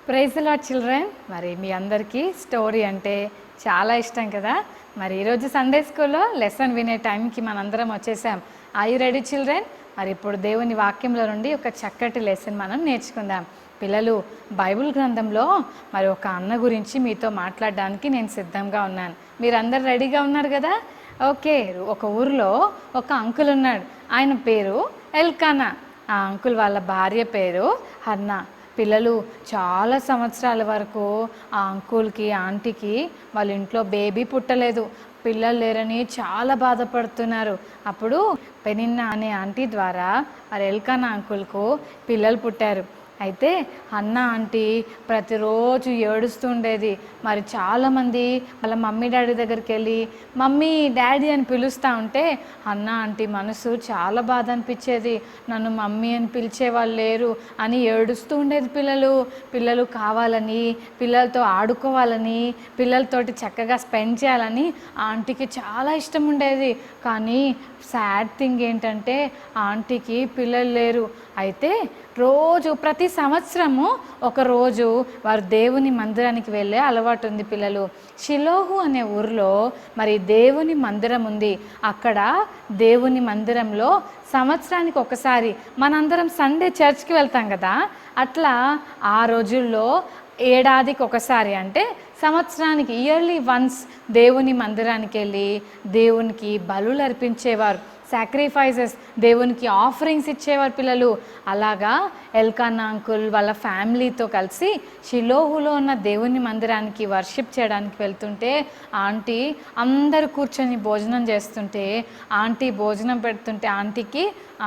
Praise the lord children. మరి మీ అందరికీ story అంటే చాలా ఇష్టం కదా. మరి ఈరోజు సండే స్కూల్లో లెసన్ వినే టైంకి మనందరం వచ్చేసాం. Are you ready children? మరి ఇప్పుడు దేవుని వాక్యంలో నుండి ఒక చక్కటి లెసన్ మనం నేర్చుకుందాం. పిల్లలు, బైబిల్ గ్రంథంలో మరి ఒక అన్న గురించి మీతో మాట్లాడడానికి నేను సిద్ధంగా ఉన్నాను. మీరందరు రెడీగా ఉన్నారు కదా? ఓకే. ఒక ఊరిలో ఒక అంకుల్ ఉన్నాడు. ఆయన పేరు ఎల్కానా. ఆ అంకుల్ వాళ్ళ భార్య పేరు హన్నా. పిల్లలు, చాలా సంవత్సరాల వరకు ఆ అంకుల్కి ఆంటీకి వాళ్ళ ఇంట్లో బేబీ పుట్టలేదు. పిల్లలు లేరని చాలా బాధపడుతున్నారు. అప్పుడు పెనిన్నా అనే ఆంటీ ద్వారా మరి ఎల్కానా అంకుల్కు పిల్లలు పుట్టారు. అయితే అన్న ఆంటీ ప్రతిరోజు ఏడుస్తుండేది. మరి చాలామంది వాళ్ళ మమ్మీ డాడీ దగ్గరికి వెళ్ళి మమ్మీ డాడీ అని పిలుస్తూ ఉంటే అన్న ఆంటీ మనసు చాలా బాధ అనిపించేది. నన్ను మమ్మీ అని పిలిచేవాళ్ళు లేరు అని ఏడుస్తూ ఉండేది. పిల్లలు కావాలని, పిల్లలతో ఆడుకోవాలని, పిల్లలతోటి చక్కగా స్పెండ్ చేయాలని ఆంటీకి చాలా ఇష్టం ఉండేది. కానీ సాడ్ థింగ్ ఏంటంటే ఆంటీకి పిల్లలు లేరు. అయితే ప్రతి సంవత్సరము ఒకరోజు వారు దేవుని మందిరానికి వెళ్ళే అలవాటు ఉంది. పిల్లలు, షిలోహు అనే ఊరిలో మరి దేవుని మందిరం ఉంది. అక్కడ దేవుని మందిరంలో సంవత్సరానికి ఒకసారి మనందరం సండే చర్చ్కి వెళ్తాం కదా, అట్లా ఆ రోజుల్లో ఏడాదికి ఒకసారి అంటే సంవత్సరానికి ఇయర్లీ వన్స్ దేవుని మందిరానికి వెళ్ళి దేవునికి బలులు అర్పించేవారు. సాక్రిఫైజెస్, దేవునికి ఆఫరింగ్స్ ఇచ్చేవారు. పిల్లలు, అలాగా ఎల్కానా అంకుల్ వాళ్ళ ఫ్యామిలీతో కలిసి షిలోహులో ఉన్న దేవుని మందిరానికి వర్షిప్ చేయడానికి వెళ్తుంటే ఆంటీ అందరూ కూర్చొని భోజనం చేస్తుంటే ఆంటీ భోజనం పెడుతుంటే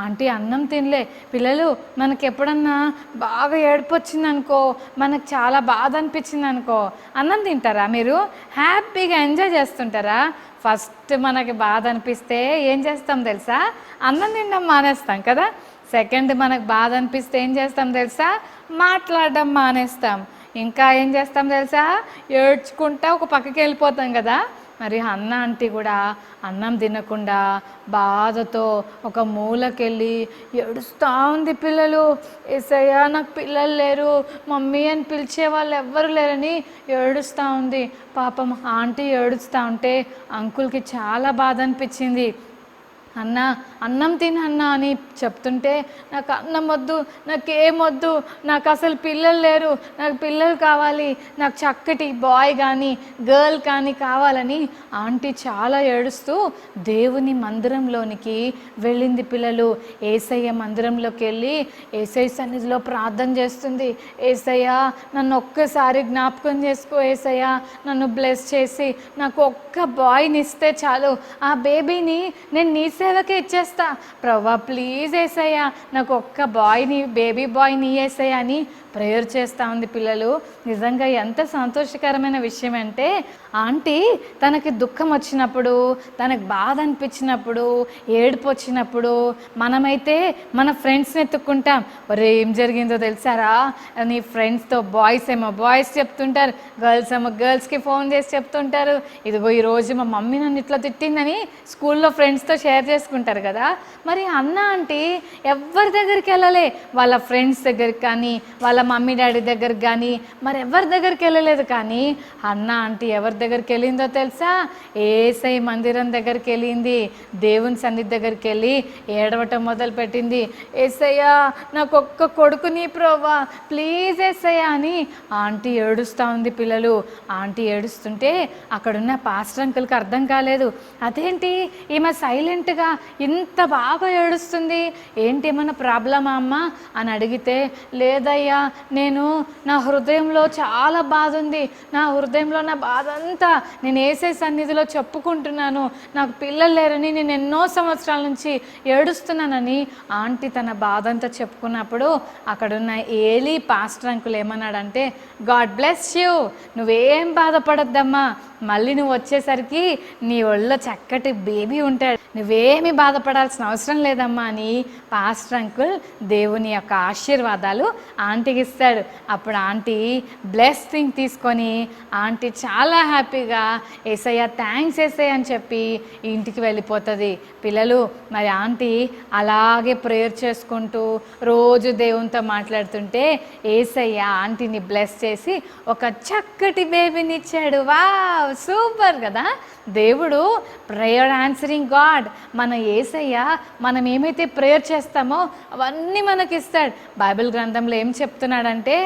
ఆంటీ అన్నం తినలే. పిల్లలు, మనకు ఎప్పుడన్నా బాగా ఏడుపు వచ్చిందనుకో, మనకు చాలా బాధ అనిపించింది అనుకో, అన్నం తింటారా మీరు? హ్యాపీగా ఎంజాయ్ చేస్తుంటారా? ఫస్ట్ మనకి బాధ అనిపిస్తే ఏం చేస్తాం తెలుసా? అన్నం తినడం మానేస్తాం కదా. సెకండ్, మనకు బాధ అనిపిస్తే ఏం చేస్తాం తెలుసా? మాట్లాడడం మానేస్తాం. ఇంకా ఏం చేస్తాం తెలుసా? ఏడ్చుకుంటా ఒక పక్కకి వెళ్ళిపోతాం కదా. మరి అన్న ఆంటీ కూడా అన్నం తినకుండా బాధతో ఒక మూలకెళ్ళి ఏడుస్తూ ఉంది. పిల్లలు, యేసయ్యా నాకు పిల్లలు లేరు, మమ్మీ అని పిలిచే వాళ్ళు ఎవ్వరు లేరని ఏడుస్తూ ఉంది. పాపం ఆంటీ ఏడుస్తూ ఉంటే అంకుల్కి చాలా బాధ అనిపించింది. అన్నం తిన అన్న అని చెప్తుంటే నాకు అన్నం వద్దు, నాకేమొద్దు, నాకు అసలు పిల్లలు లేరు, నాకు పిల్లలు కావాలి, నాకు చక్కటి బాయ్ కానీ గర్ల్ కానీ కావాలని ఆంటీ చాలా ఏడుస్తూ దేవుని మందిరంలోనికి వెళ్ళింది. పిల్లలు, యేసయ్య మందిరంలోకి వెళ్ళి యేసయ్య సన్నిధిలో ప్రార్థన చేస్తుంది. యేసయ్య నన్ను ఒక్కసారి జ్ఞాపకం చేసుకో, యేసయ్య నన్ను బ్లెస్ చేసి నాకు ఒక్క బాయ్ని ఇస్తే చాలు, ఆ బేబీని నేను నీ సేవకే ఇచ్చేస్తా ప్రభువా, ప్లీజ్ యేసయ్యా నాకు ఒక్క బాయ్ని, బేబీ బాయ్ని యేసయ్యా అని ప్రేయర్ చేస్తూ ఉంది. పిల్లలు, నిజంగా ఎంత సంతోషకరమైన విషయం అంటే ఆంటీ తనకి దుఃఖం వచ్చినప్పుడు, తనకు బాధ అనిపించినప్పుడు, ఏడుపు వచ్చినప్పుడు మనమైతే మన ఫ్రెండ్స్ని ఎత్తుక్కుంటాం. ఒరే ఏం జరిగిందో తెలుసారా నీ ఫ్రెండ్స్తో? బాయ్స్ ఏమో బాయ్స్ చెప్తుంటారు, గర్ల్స్ ఏమో గర్ల్స్కి ఫోన్ చేసి చెప్తుంటారు, ఇదిగో ఈరోజు మా మమ్మీ నన్ను ఇట్లా తిట్టిందని స్కూల్లో ఫ్రెండ్స్తో షేర్ చేసుకుంటారు కదా. మరి అన్న ఆంటీ ఎవరి దగ్గరికి వెళ్ళలే, వాళ్ళ ఫ్రెండ్స్ దగ్గరికి కానీ వాళ్ళ మమ్మీ డాడీ దగ్గరికి కానీ మరి ఎవరి దగ్గరికి వెళ్ళలేదు. కానీ అన్న ఆంటీ ఎవరి దగ్గరికి వెళ్ళిందో తెలుసా? యేసయ్య మందిరం దగ్గరికి వెళ్ళింది. దేవుని సన్నిధి దగ్గరికి వెళ్ళి ఏడవటం మొదలుపెట్టింది. యేసయ్యా నాకు ఒక్క కొడుకుని ప్రభువా, ప్లీజ్ యేసయ్యా అని ఆంటీ ఏడుస్తూ ఉంది. పిల్లలు, ఆంటీ ఏడుస్తుంటే అక్కడున్న పాస్టర్ అంకుల్కి అర్థం కాలేదు. అదేంటి ఈమె సైలెంట్గా ఇంత బాగా ఏడుస్తుంది, ఏంటి ఏమన్నా ప్రాబ్లమా అమ్మ అని అడిగితే, లేదయ్యా నా హృదయంలో చాలా బాధ ఉంది, నా హృదయంలో నా బాధ అంతా నేను యేసయ్య సన్నిధిలో చెప్పుకుంటున్నాను, నాకు పిల్లలు లేరని నేను ఎన్నో సంవత్సరాల నుంచి ఏడుస్తున్నానని ఆంటీ తన బాధ అంతా చెప్పుకున్నప్పుడు అక్కడున్న ఏలీ పాస్టర్ అంకుల్ ఏమన్నాడంటే, గాడ్ బ్లెస్ యూ, నువ్వేం బాధపడద్దమ్మా, మళ్ళీ నువ్వు వచ్చేసరికి నీ ఒళ్ళో చక్కటి బేబీ ఉంటాడు, నువ్వే ఏమీ బాధపడాల్సిన అవసరం లేదమ్మా అని పాస్టర్ అంకుల్ దేవుని యొక్క ఆశీర్వాదాలు ఆంటీకి ఇస్తాడు. అప్పుడు ఆంటీ బ్లెస్సింగ్ తీసుకొని ఆంటీ చాలా హ్యాపీగా యేసయ్య థ్యాంక్స్ యేసయ్య అని చెప్పి ఇంటికి వెళ్ళిపోతుంది. పిల్లలు మరి ఆంటీ అలాగే ప్రేయర్ చేసుకుంటూ రోజు దేవునితో మాట్లాడుతుంటే యేసయ్య ఆంటీని బ్లెస్ చేసి ఒక చక్కటి బేబీని ఇచ్చాడు. వావ్, సూపర్ కదా. దేవుడు ప్రేయర్ ఆన్సరింగ్ గాడ్. మన యేసయ్య మనం ఏమైతే ప్రేయర్ చేస్తామో అవన్నీ మనకి ఇస్తాడు. బైబిల్ గ్రంథంలో ఏం చెప్తున్నాడంటే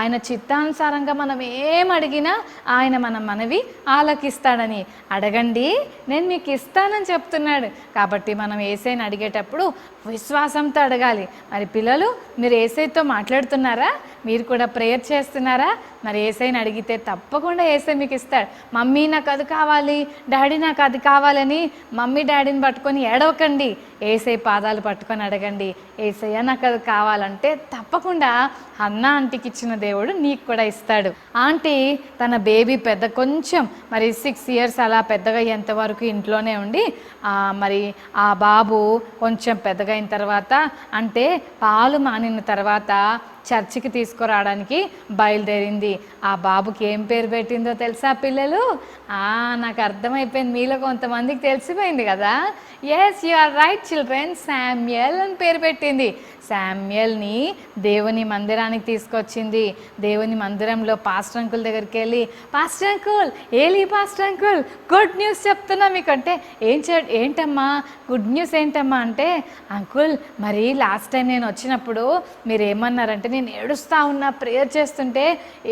ఆయన చిత్తానుసారంగా మనం ఏం అడిగినా ఆయన మన మనవి ఆలకిస్తాడని. అడగండి నేను మీకు ఇస్తానని చెప్తున్నాడు. కాబట్టి మనం యేసయ్యని అడిగేటప్పుడు విశ్వాసంతో అడగాలి. మరి పిల్లలు మీరు యేసయ్యతో మాట్లాడుతున్నారా? మీరు కూడా ప్రేయర్ చేస్తున్నారా? మరి యేసయ్యని అడిగితే తప్పకుండా యేసయ్య మీకు ఇస్తాడు. మమ్మీ నాకు అది కావాలి, డాడీ నాకు అది కావాలని మమ్మీ డాడీని పట్టుకొని ఏడవకండి. యేసయ్య పాదాలు పట్టుకొని అడగండి, యేసయ్య నాకు అది కావాలంటే తప్పకుండా అన్న ఆంటీకి ఇచ్చిన దేవుడు నీకు కూడా ఇస్తాడు. ఆంటీ తన బేబీ కొంచెం మరి 6 years అలా పెద్దగా అయ్యేంత వరకు ఇంట్లోనే ఉండి మరి ఆ బాబు కొంచెం పెద్దగా అయిన తర్వాత అంటే పాలు మానిన తర్వాత చర్చికి తీసుకురావడానికి బయలుదేరింది. ఆ బాబుకి ఏం పేరు పెట్టిందో తెలుసా పిల్లలు? నాకు అర్థమైపోయింది, మీలో కొంతమందికి తెలిసిపోయింది కదా. Yes, you are right children, Samuel అని పేరు పెట్టింది. శామ్యుయల్ని దేవుని మందిరానికి తీసుకొచ్చింది. దేవుని మందిరంలో పాస్టర్ అంకుల్ దగ్గరికి వెళ్ళి, పాస్టర్ అంకుల్, ఏలి పాస్టర్ అంకుల్, గుడ్ న్యూస్ చెప్తున్నా మీకు అంటే, ఏంటమ్మా గుడ్ న్యూస్ ఏంటమ్మా అంటే, అంకుల్ మరి లాస్ట్ టైం నేను వచ్చినప్పుడు మీరు ఏమన్నారంటే నేను ఏడుస్తూ ఉన్నా ప్రేయర్ చేస్తుంటే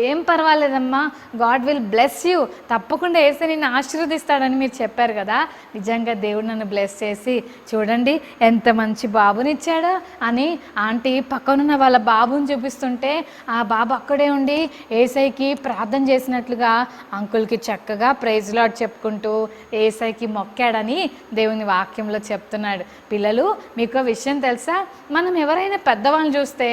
ఏం పర్వాలేదమ్మా, గాడ్ విల్ బ్లెస్ యూ, తప్పకుండా వేస్తే నిన్ను ఆశీర్వదిస్తాడని మీరు చెప్పారు కదా. నిజంగా దేవుడు నన్ను బ్లెస్ చేసి చూడండి ఎంత మంచి బాబునిచ్చాడో అని ఆంటీ పక్కనున్న వాళ్ళ బాబుని చూపిస్తుంటే ఆ బాబు అక్కడే ఉండి యేసయ్యకి ప్రార్థన చేసినట్లుగా అంకుల్కి చక్కగా ప్రైజ్ లార్డ్ చెప్పుకుంటూ యేసయ్యకి మొక్కాడని దేవుని వాక్యంలో చెప్తున్నాడు. పిల్లలు మీకు విషయం తెలుసా? మనం ఎవరైనా పెద్దవాళ్ళని చూస్తే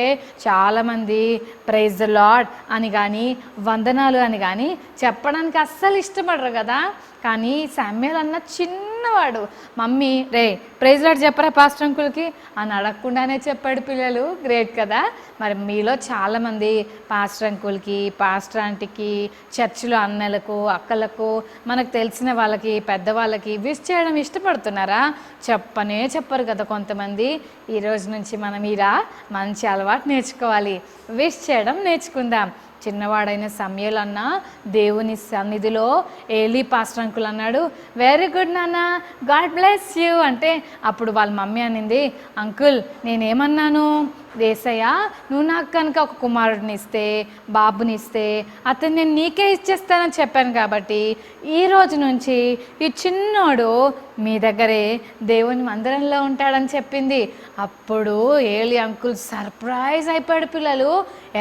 చాలామంది ప్రైజ్ లార్డ్ అని కానీ వందనాలు అని కానీ చెప్పడానికి అస్సలు ఇష్టపడరు కదా. కానీ శామ్యుయల్ అన్న చిన్నవాడు, మమ్మీ రే ప్రైజ్ లార్డ్ చెప్పరా పాస్టర్ అంకుల్కి అని అడగకుండానే చెప్పాడు. పిల్లలు గ్రేట్ కదా. మరి మీలో చాలామంది పాస్టర్ అంకుల్కి, పాస్టర్ ఆంటీకి, చర్చిలో అన్నలకు, అక్కలకు, మనకు తెలిసిన వాళ్ళకి, పెద్దవాళ్ళకి విష్ చేయడం ఇష్టపడుతున్నారా? చెప్పరు కదా కొంతమంది. ఈరోజు నుంచి మనం మంచి అలవాటు నేర్చుకోవాలి, విష్ చేయడం నేర్చుకుందాం. చిన్నవాడైన సమయల్ అన్న దేవుని సన్నిధిలో ఏలీ పాస్టర్ అంకుల్ అన్నాడు, వెరీ గుడ్ నాన్న, గాడ్ బ్లెస్ యూ అంటే అప్పుడు వాళ్ళ మమ్మీ అనింది, అంకుల్ నేనేమన్నాను? యేసయ్య నువ్వు నాకు కనుక ఒక కుమారుడిని ఇస్తే, బాబుని ఇస్తే అతను నేను నీకే ఇచ్చేస్తానని చెప్పాను కాబట్టి ఈ రోజు నుంచి ఈ చిన్నోడు మీ దగ్గరే దేవుని మందిరంలో ఉంటాడని చెప్పింది. అప్పుడు ఏలి అంకుల్ సర్ప్రైజ్ అయిపోయాడు. పిల్లలు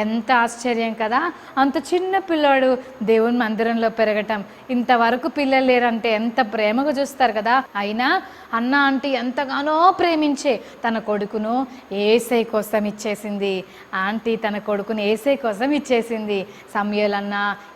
ఎంత ఆశ్చర్యం కదా, అంత చిన్న పిల్లోడు దేవుని మందిరంలో పెరగటం. ఇంతవరకు పిల్లలు లేరంటే ఎంత ప్రేమగా చూస్తారు కదా. అయినా అన్న ఆంటీ ఎంతగానో ప్రేమించే తన కొడుకును యేసయ్య కోసం ఇచ్చేసింది. ఆంటీ తన కొడుకుని యేసయ్య కోసం ఇచ్చేసింది. సమయల్ అన్న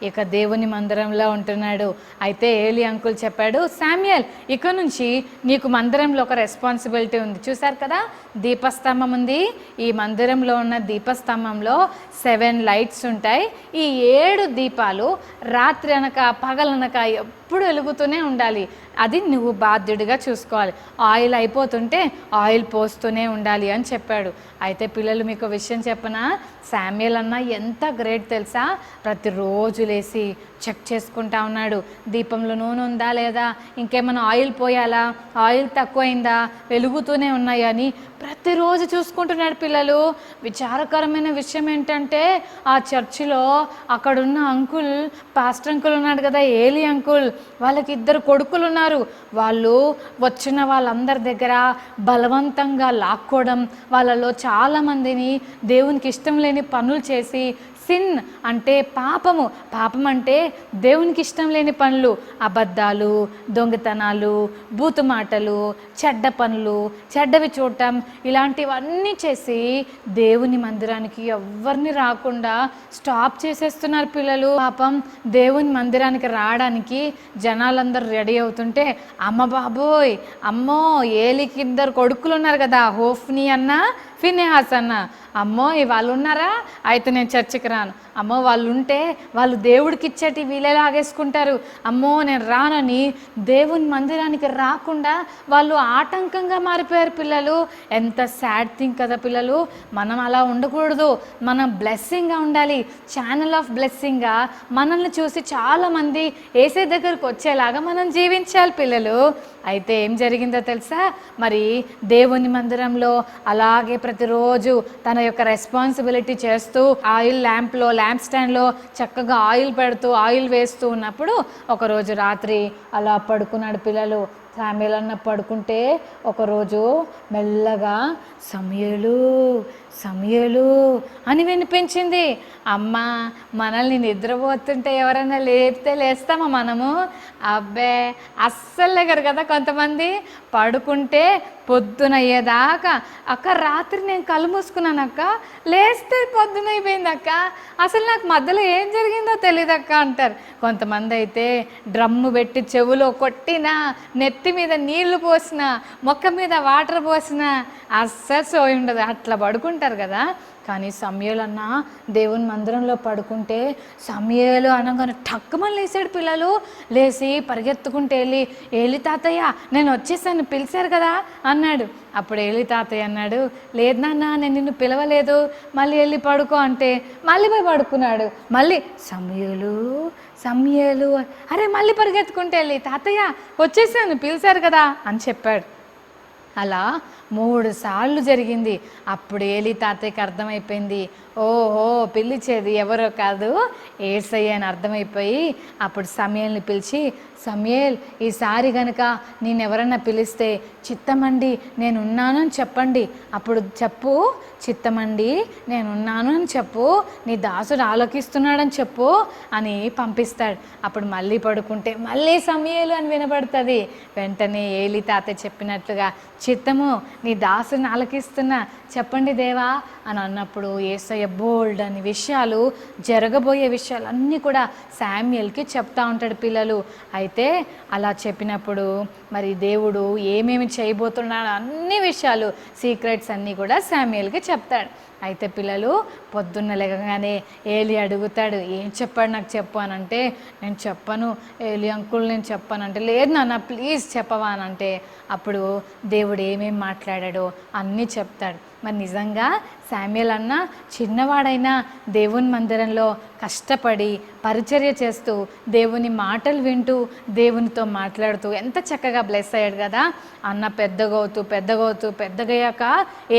ఇక దేవుని మందిరంలో ఉంటున్నాడు. అయితే ఏలి అంకుల్ చెప్పాడు, శామ్యుయల్ ఇక నుంచి నీకు మందిరంలో ఒక రెస్పాన్సిబిలిటీ ఉంది. చూశారు కదా దీపస్తంభం ఉంది. ఈ మందిరంలో ఉన్న దీపస్తంభంలో 7 లైట్స్ ఉంటాయి. ఈ 7 దీపాలు రాత్రి అనక పగలనక ఎప్పుడు వెలుగుతూనే ఉండాలి. అది నువ్వు బాధ్యుడిగా చూసుకోవాలి. ఆయిల్ అయిపోతుంటే ఆయిల్ పోస్తూనే ఉండాలి అని చెప్పాడు. అయితే పిల్లలు మీకు విషయం చెప్పనా, శామ్యుయల్ అన్న ఎంత గ్రేట్ తెలుసా? ప్రతిరోజు లేసి చెక్ చేసుకుంటా ఉన్నాడు. దీపంలో నూనె ఉందా లేదా, ఇంకేమైనా ఆయిల్ పోయాలా, ఆయిల్ తక్కువైందా, వెలుగుతూనే ఉన్నాయని ప్రతిరోజు చూసుకుంటున్నాడు. పిల్లలు విచారకరమైన విషయం ఏంటంటే ఆ చర్చిలో అక్కడున్న అంకుల్, పాస్టర్ అంకుల్ ఉన్నాడు కదా, ఏలి అంకుల్, వాళ్ళకి 2 కొడుకులు ఉన్నారు. వాళ్ళు వచ్చిన వాళ్ళందరి దగ్గర బలవంతంగా లాక్కోవడం, వాళ్ళలో చాలామందిని దేవునికి ఇష్టం లేని పనులు చేసి సిన్ అంటే పాపము. పాపం అంటే దేవునికి ఇష్టం లేని పనులు, అబద్ధాలు, దొంగతనాలు, బూతు మాటలు, చెడ్డ పనులు, చెడ్డవి చూడటం, ఇలాంటివన్నీ చేసి దేవుని మందిరానికి ఎవరిని రాకుండా స్టాప్ చేసేస్తున్నారు పిల్లలు. పాపం దేవుని మందిరానికి రావడానికి జనాలందరూ రెడీ అవుతుంటే, అమ్మ బాబోయ్, అమ్మో ఏలికి 2 కొడుకులు ఉన్నారు కదా, హోఫ్ని అన్న, ఫినెహాస్ అన్న, అమ్మో వాళ్ళు ఉన్నారా, అయితే నేను చర్చికి రాను, అమ్మో వాళ్ళు ఉంటే వాళ్ళు దేవుడికి ఇచ్చేటి వీళ్ళే లాగేసుకుంటారు, అమ్మో నేను రానని దేవుని మందిరానికి రాకుండా వాళ్ళు ఆటంకంగా మారిపోయారు పిల్లలు. ఎంత సాడ్ థింగ్ కదా పిల్లలు. మనం అలా ఉండకూడదు, మనం బ్లెస్సింగ్గా ఉండాలి, ఛానల్ ఆఫ్ బ్లెస్సింగ్గా మనల్ని చూసి చాలామంది ఏసే దగ్గరకు వచ్చేలాగా మనం జీవించాలి పిల్లలు. అయితే ఏం జరిగిందో తెలుసా, మరి దేవుని మందిరంలో అలాగే ప్రతిరోజు తన యొక్క రెస్పాన్సిబిలిటీ చేస్తూ ఆయిల్ ల్యాంప్ స్టాండ్లో చక్కగా ఆయిల్ పెడుతూ ఆయిల్ వేస్తూ ఉన్నప్పుడు ఒకరోజు రాత్రి అలా పడుకున్నాడు పిల్లలు. శామ్యూల్ అన్న పడుకుంటే ఒకరోజు మెల్లగా సమూయేలు సమూయేలు అని వినిపించింది. అమ్మ, మనల్ని నిద్రపోతుంటే ఎవరైనా లేపితే లేస్తామా మనము? అబ్బే అస్సలు లేగరు కదా కొంతమంది. పడుకుంటే పొద్దునయ్యేదాకా, అక్క రాత్రి నేను కళ్ళు మూసుకున్నాను అక్క, లేస్తే పొద్దునైపోయింది అక్క, అసలు నాకు మధ్యలో ఏం జరిగిందో తెలియదు అక్క అంటారు. కొంతమంది అయితే డ్రమ్ము పెట్టి చెవులో కొట్టినా, నెత్తి మీద నీళ్లు పోసినా, మొక్క మీద వాటర్ పోసినా అస్సలు సోయి ఉండదు, అట్లా పడుకుంటారు కదా. కానీ సమూయేలు అన్న దేవుని మందిరంలో పడుకుంటే సమూయేలు అనగానే టక్కుమని లేచాడు పిల్లలు. లేచి పరిగెత్తుకుంటే వెళ్ళి, ఏలి తాతయ్య నేను వచ్చేసాను, పిలిచారు కదా అన్నాడు. అప్పుడు ఏలి తాతయ్య అన్నాడు, లేదు నాన్న నేను నిన్ను పిలవలేదు, మళ్ళీ వెళ్ళి పడుకో అంటే మళ్ళీ పోయి పడుకున్నాడు. మళ్ళీ సమూయేలు సమూయేలు, అరే మళ్ళీ పరిగెత్తుకుంటే వెళ్ళి, తాతయ్య వచ్చేసాను, పిలిచారు కదా అని చెప్పాడు. అలా 3 సార్లు జరిగింది. అప్పుడు ఏలి తాతయ్యకి అర్థమైపోయింది, ఓహో పిలిచేది ఎవరో కాదు యేసయ్య అని అర్థమైపోయి అప్పుడు సమూయేలుని పిలిచి, సమూయేల్ ఈసారి కనుక నేను ఎవరన్నా పిలిస్తే చిత్తమండి నేనున్నాను అని చెప్పండి. అప్పుడు చెప్పు, చిత్తమండి నేనున్నాను అని చెప్పు, నీ దాసుడు ఆలోకిస్తున్నాడని చెప్పు అని పంపిస్తాడు. అప్పుడు మళ్ళీ పడుకుంటే మళ్ళీ సమూయేలు అని వినబడుతుంది. వెంటనే ఏలి తాతయ్య చెప్పినట్లుగా, చిత్తము నీ దాసుని ఆలకిస్తున్నా, చెప్పండి దేవా అని అన్నప్పుడు యేసయ్య బోల్డ్ అని విషయాలు, జరగబోయే విషయాలన్నీ కూడా శామ్యూయేల్కి చెప్తా ఉంటాడు పిల్లలు. అయితే అలా చెప్పినప్పుడు మరి దేవుడు ఏమేమి చేయబోతున్నాడో అన్ని విషయాలు, సీక్రెట్స్ అన్నీ కూడా శామ్యూయేల్కి చెప్తాడు. అయితే పిల్లలు పొద్దున్న లేవగానే ఏలి అడుగుతాడు, ఏం చెప్పాడు నాకు చెప్పు అని అంటే, నేను చెప్పను ఏలి అంకుల్ నేను చెప్పను అంటే, లేదు నాన్న ప్లీజ్ చెప్పవా అని అంటే, అప్పుడు దేవుడు ఏమేం మాట్లాడాడో అన్నీ చెప్తాడు. మరి నిజంగా శామ్యూయేల్ అన్న చిన్నవాడైనా దేవుని మందిరంలో కష్టపడి పరిచర్య చేస్తూ దేవుని మాటలు వింటూ దేవునితో మాట్లాడుతూ ఎంత చక్కగా బ్లెస్ అయ్యాడు కదా. అన్న పెద్దగయ్యాక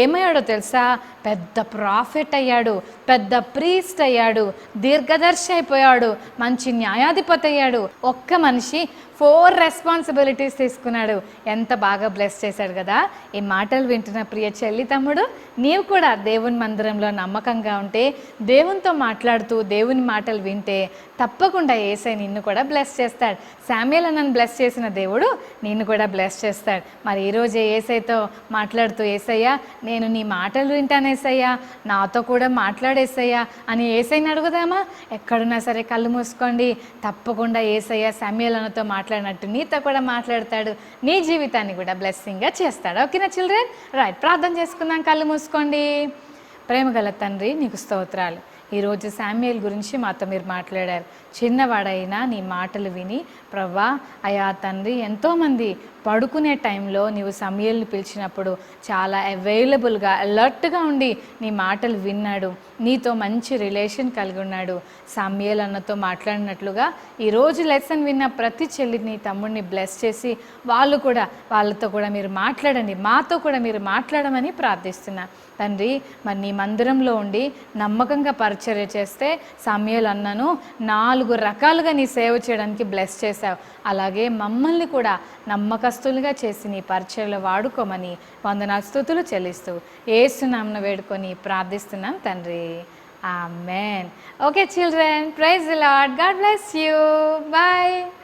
ఏమయ్యాడో తెలుసా, పెద్ద ప్రాఫెట్ అయ్యాడు, పెద్ద ప్రీస్ట్ అయ్యాడు, దీర్ఘదర్శి అయిపోయాడు, మంచి న్యాయాధిపతి అయ్యాడు. ఒక్క మనిషి 4 రెస్పాన్సిబిలిటీస్ తీసుకున్నాడు. ఎంత బాగా బ్లెస్ చేశాడు కదా. ఈ మాటలు వింటున్న ప్రియ చెల్లి తమ్ముడు, నీవు కూడా దేవుని మందిరంలో నమ్మకంగా ఉంటే, దేవునితో మాట్లాడుతూ దేవుని మాటలు వింటే తప్పకుండా యేసయ్య నిన్ను కూడా బ్లెస్ చేస్తాడు. శామ్యూయేల్ అన్నను బ్లెస్ చేసిన దేవుడు నిన్ను కూడా బ్లెస్ చేస్తాడు. మరి ఈరోజే యేసయ్యతో మాట్లాడుతూ, యేసయ్య నేను నీ మాటలు వింటాను యేసయ్య, నాతో కూడా మాట్లాడేసయ్యా అని యేసయ్యని అడుగుదామా? ఎక్కడున్నా సరే కళ్ళు మూసుకోండి, తప్పకుండా యేసయ్య శామ్యూయేల్ అన్నతో మాట్లాడినట్టు నీతో కూడా మాట్లాడతాడు, నీ జీవితాన్ని కూడా బ్లెస్సింగ్గా చేస్తాడు. ఓకేనా చిల్డ్రన్? రైట్, ప్రార్థన చేసుకుందాం. కళ్ళు మూసుకోండి. ప్రేమగల తండ్రి నీకు స్తోత్రాలు. ఈరోజు శామ్యూయేల్ గురించి మాతో మీరు మాట్లాడారు. చిన్నవాడైనా నీ మాటలు విని ప్రవ్వా అయా తండ్రి, ఎంతోమంది పడుకునే టైంలో నీవు సమూయేల్ని పిలిచినప్పుడు చాలా అవైలబుల్గా అలర్ట్గా ఉండి నీ మాటలు విన్నాడు, నీతో మంచి రిలేషన్ కలిగి ఉన్నాడు. సమూయేల్ అన్నతో మాట్లాడినట్లుగా ఈరోజు లెసన్ విన్న ప్రతి చెల్లిని తమ్ముడిని బ్లెస్ చేసి వాళ్ళతో కూడా మీరు మాట్లాడండి, మాతో కూడా మీరు మాట్లాడమని ప్రార్థిస్తున్నా తండ్రి. మరి నీ మందిరంలో ఉండి నమ్మకంగా పరిచర్య చేస్తే సమూయేల్ అన్నను 4 రకాలుగా నీ సేవ చేయడానికి బ్లెస్ చేశావు. అలాగే మమ్మల్ని కూడా నమ్మకస్తులుగా చేసి నీ పరిచర్యలో వాడుకోమని వందనాలు స్తుతులు చెల్లిస్తూ యేసు నామమున వేడుకొని ప్రార్థిస్తున్నాం తండ్రి, Amen. Okay, children, praise the Lord. God bless you. Bye.